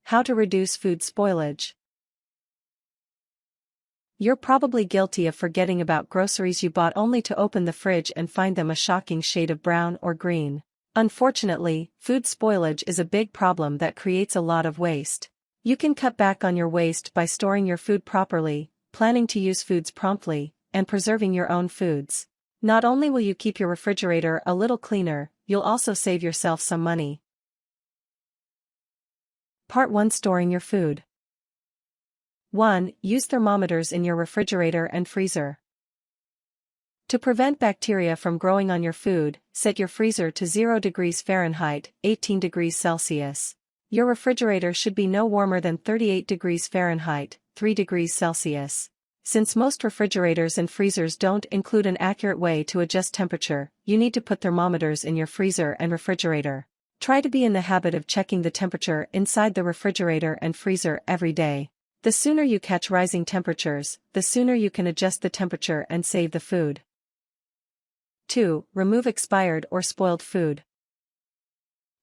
How to reduce food spoilage. You're probably guilty of forgetting about groceries you bought only to open the fridge and find them a shocking shade of brown or green. Unfortunately, food spoilage is a big problem that creates a lot of waste. You can cut back on your waste by storing your food properly, planning to use foods promptly, and preserving your own foods. Not only will you keep your refrigerator a little cleaner, you'll also save yourself some money. Part 1. Storing your food. 1. Use thermometers in your refrigerator and freezer. To prevent bacteria from growing on your food, set your freezer to 0 degrees Fahrenheit, 18 degrees Celsius. Your refrigerator should be no warmer than 38 degrees Fahrenheit, 3 degrees Celsius. Since most refrigerators and freezers don't include an accurate way to adjust temperature, you need to put thermometers in your freezer and refrigerator. Try to be in the habit of checking the temperature inside the refrigerator and freezer every day. The sooner you catch rising temperatures, the sooner you can adjust the temperature and save the food. 2. Remove expired or spoiled food.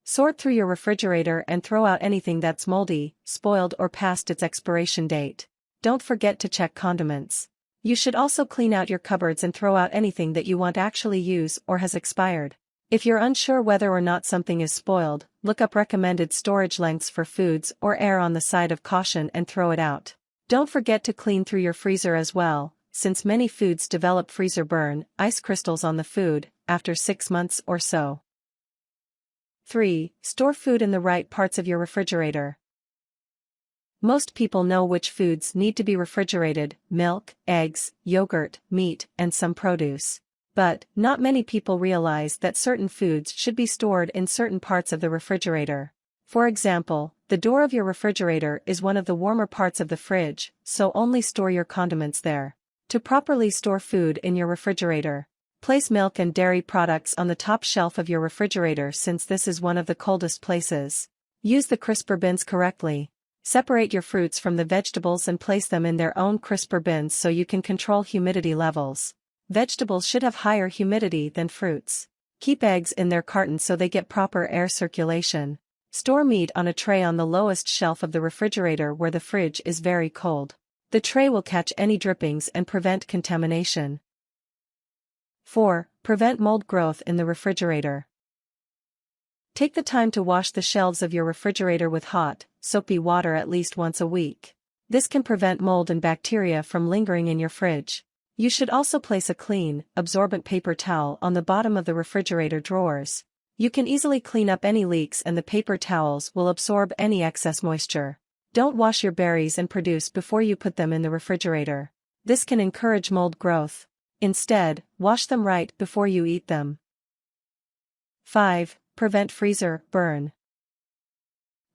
Sort through your refrigerator and throw out anything that's moldy, spoiled or past its expiration date. Don't forget to check condiments. You should also clean out your cupboards and throw out anything that you won't actually use or has expired. If you're unsure whether or not something is spoiled, look up recommended storage lengths for foods or err on the side of caution and throw it out. Don't forget to clean through your freezer as well, since many foods develop freezer burn, ice crystals on the food, after 6 months or so. 3. Store food in the right parts of your refrigerator. Most people know which foods need to be refrigerated: milk, eggs, yogurt, meat, and some produce. But, not many people realize that certain foods should be stored in certain parts of the refrigerator. For example, the door of your refrigerator is one of the warmer parts of the fridge, so only store your condiments there. To properly store food in your refrigerator, place milk and dairy products on the top shelf of your refrigerator since this is one of the coldest places. Use the crisper bins correctly. Separate your fruits from the vegetables and place them in their own crisper bins so you can control humidity levels. Vegetables should have higher humidity than fruits. Keep eggs in their cartons so they get proper air circulation. Store meat on a tray on the lowest shelf of the refrigerator where the fridge is very cold. The tray will catch any drippings and prevent contamination. 4. Prevent mold growth in the refrigerator. Take the time to wash the shelves of your refrigerator with hot, soapy water at least once a week. This can prevent mold and bacteria from lingering in your fridge. You should also place a clean, absorbent paper towel on the bottom of the refrigerator drawers. You can easily clean up any leaks and the paper towels will absorb any excess moisture. Don't wash your berries and produce before you put them in the refrigerator. This can encourage mold growth. Instead, wash them right before you eat them. 5. Prevent freezer burn.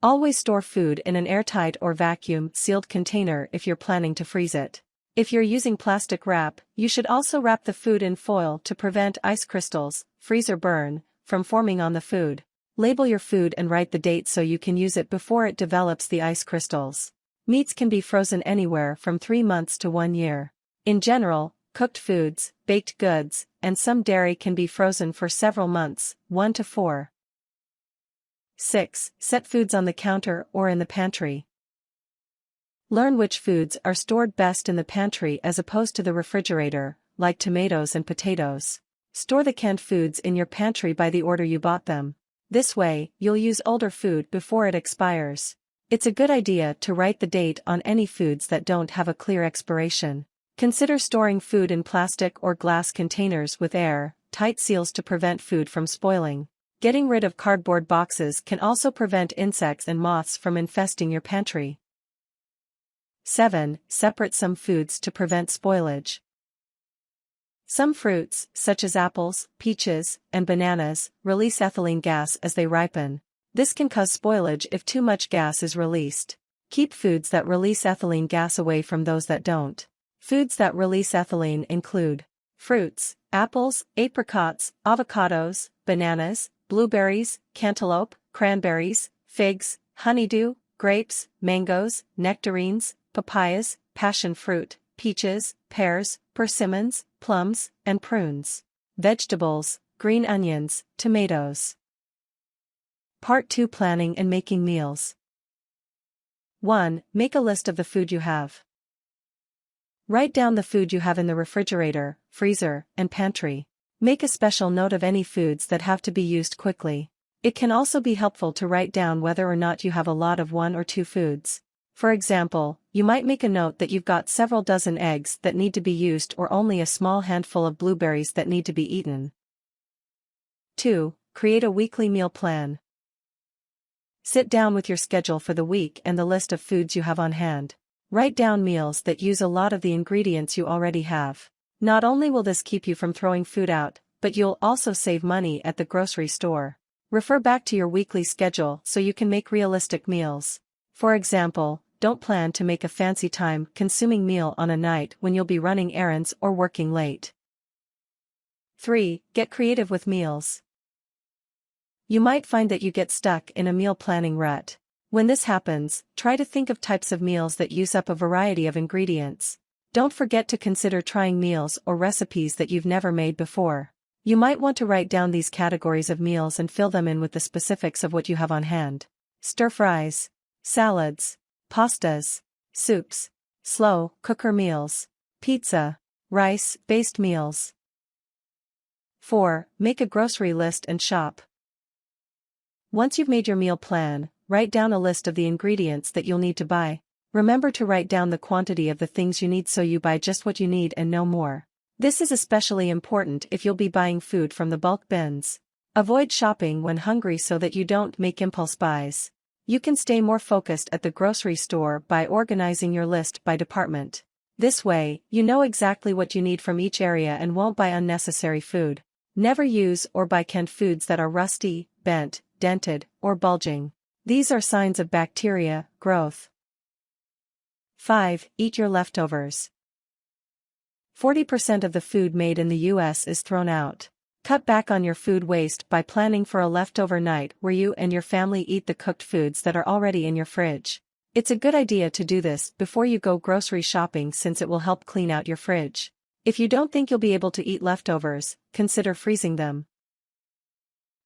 Always store food in an airtight or vacuum-sealed container if you're planning to freeze it. If you're using plastic wrap, you should also wrap the food in foil to prevent ice crystals, freezer burn, from forming on the food. Label your food and write the date so you can use it before it develops the ice crystals. Meats can be frozen anywhere from 3 months to 1 year. In general, cooked foods, baked goods, and some dairy can be frozen for several months, 1 to 4. 6. Set foods on the counter or in the pantry. Learn which foods are stored best in the pantry as opposed to the refrigerator, like tomatoes and potatoes. Store the canned foods in your pantry by the order you bought them. This way, you'll use older food before it expires. It's a good idea to write the date on any foods that don't have a clear expiration. Consider storing food in plastic or glass containers with air-tight seals to prevent food from spoiling. Getting rid of cardboard boxes can also prevent insects and moths from infesting your pantry. 7. Separate some foods to prevent spoilage. Some fruits, such as apples, peaches, and bananas, release ethylene gas as they ripen. This can cause spoilage if too much gas is released. Keep foods that release ethylene gas away from those that don't. Foods that release ethylene include fruits, apples, apricots, avocados, bananas, blueberries, cantaloupe, cranberries, figs, honeydew, grapes, mangoes, nectarines, papayas, passion fruit, peaches, pears, persimmons, plums, and prunes. Vegetables, green onions, tomatoes. Part 2. Planning and making meals. 1. Make a list of the food you have. Write down the food you have in the refrigerator, freezer, and pantry. Make a special note of any foods that have to be used quickly. It can also be helpful to write down whether or not you have a lot of one or two foods. For example, you might make a note that you've got several dozen eggs that need to be used or only a small handful of blueberries that need to be eaten. 2. Create a weekly meal plan. Sit down with your schedule for the week and the list of foods you have on hand. Write down meals that use a lot of the ingredients you already have. Not only will this keep you from throwing food out, but you'll also save money at the grocery store. Refer back to your weekly schedule so you can make realistic meals. For example, don't plan to make a fancy time-consuming meal on a night when you'll be running errands or working late. 3. Get creative with meals. You might find that you get stuck in a meal planning rut. When this happens, try to think of types of meals that use up a variety of ingredients. Don't forget to consider trying meals or recipes that you've never made before. You might want to write down these categories of meals and fill them in with the specifics of what you have on hand. Stir fries, salads, pastas, soups, slow cooker meals, pizza, rice-based meals. 4. Make a grocery list and shop. Once you've made your meal plan, write down a list of the ingredients that you'll need to buy. Remember to write down the quantity of the things you need so you buy just what you need and no more. This is especially important if you'll be buying food from the bulk bins. Avoid shopping when hungry so that you don't make impulse buys. You can stay more focused at the grocery store by organizing your list by department. This way, you know exactly what you need from each area and won't buy unnecessary food. Never use or buy canned foods that are rusty, bent, dented, or bulging. These are signs of bacteria growth. 5. Eat your leftovers. 40% of the food made in the US is thrown out. Cut back on your food waste by planning for a leftover night where you and your family eat the cooked foods that are already in your fridge. It's a good idea to do this before you go grocery shopping since it will help clean out your fridge. If you don't think you'll be able to eat leftovers, consider freezing them.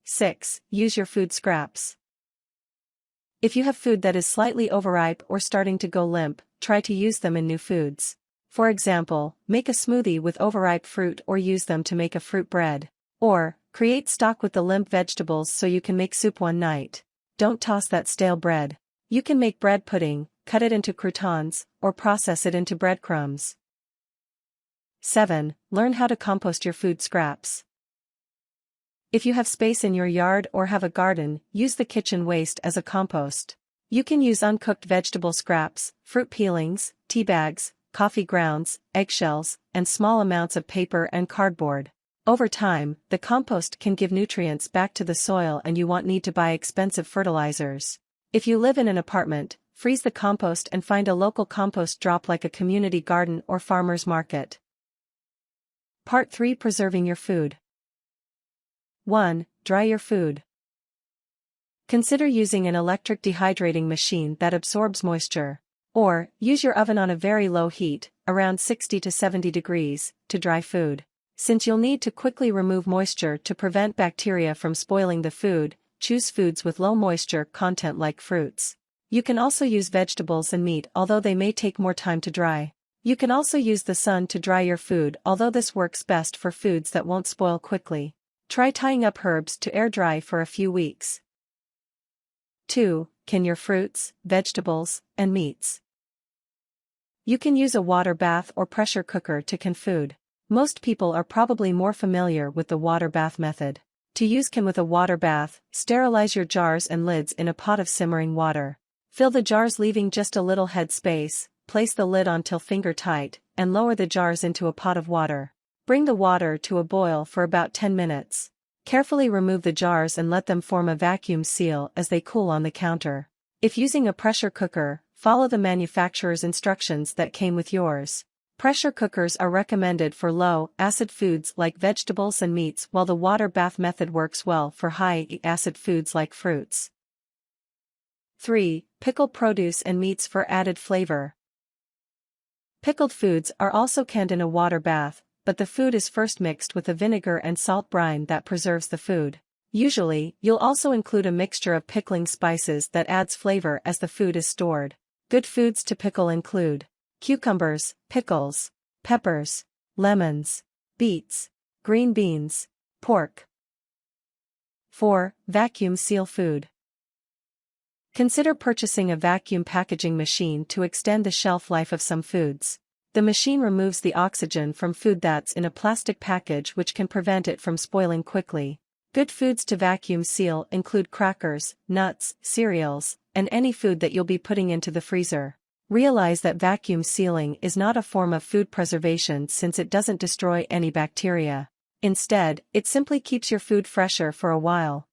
6. Use your food scraps. If you have food that is slightly overripe or starting to go limp, try to use them in new foods. For example, make a smoothie with overripe fruit or use them to make a fruit bread. Or, create stock with the limp vegetables so you can make soup one night. Don't toss that stale bread. You can make bread pudding, cut it into croutons, or process it into breadcrumbs. 7. Learn how to compost your food scraps. If you have space in your yard or have a garden, use the kitchen waste as a compost. You can use uncooked vegetable scraps, fruit peelings, tea bags, coffee grounds, eggshells, and small amounts of paper and cardboard. Over time, the compost can give nutrients back to the soil and you won't need to buy expensive fertilizers. If you live in an apartment, freeze the compost and find a local compost drop like a community garden or farmer's market. Part 3. Preserving your food. 1. Dry your food. Consider using an electric dehydrating machine that absorbs moisture. Or, use your oven on a very low heat, around 60 to 70 degrees, to dry food. Since you'll need to quickly remove moisture to prevent bacteria from spoiling the food, choose foods with low moisture content like fruits. You can also use vegetables and meat although they may take more time to dry. You can also use the sun to dry your food although this works best for foods that won't spoil quickly. Try tying up herbs to air dry for a few weeks. 2. Can your fruits, vegetables, and meats. You can use a water bath or pressure cooker to can food. Most people are probably more familiar with the water bath method. To use can with a water bath, sterilize your jars and lids in a pot of simmering water. Fill the jars leaving just a little head space, place the lid on till finger tight, and lower the jars into a pot of water. Bring the water to a boil for about 10 minutes. Carefully remove the jars and let them form a vacuum seal as they cool on the counter. If using a pressure cooker, follow the manufacturer's instructions that came with yours. Pressure cookers are recommended for low-acid foods like vegetables and meats while the water bath method works well for high-acid foods like fruits. 3. Pickle produce and meats for added flavor. Pickled foods are also canned in a water bath, but the food is first mixed with a vinegar and salt brine that preserves the food. Usually, you'll also include a mixture of pickling spices that adds flavor as the food is stored. Good foods to pickle include cucumbers, pickles, peppers, lemons, beets, green beans, pork. 4. Vacuum seal food. Consider purchasing a vacuum packaging machine to extend the shelf life of some foods. The machine removes the oxygen from food that's in a plastic package, which can prevent it from spoiling quickly. Good foods to vacuum seal include crackers, nuts, cereals, and any food that you'll be putting into the freezer. Realize that vacuum sealing is not a form of food preservation, since it doesn't destroy any bacteria. Instead, it simply keeps your food fresher for a while.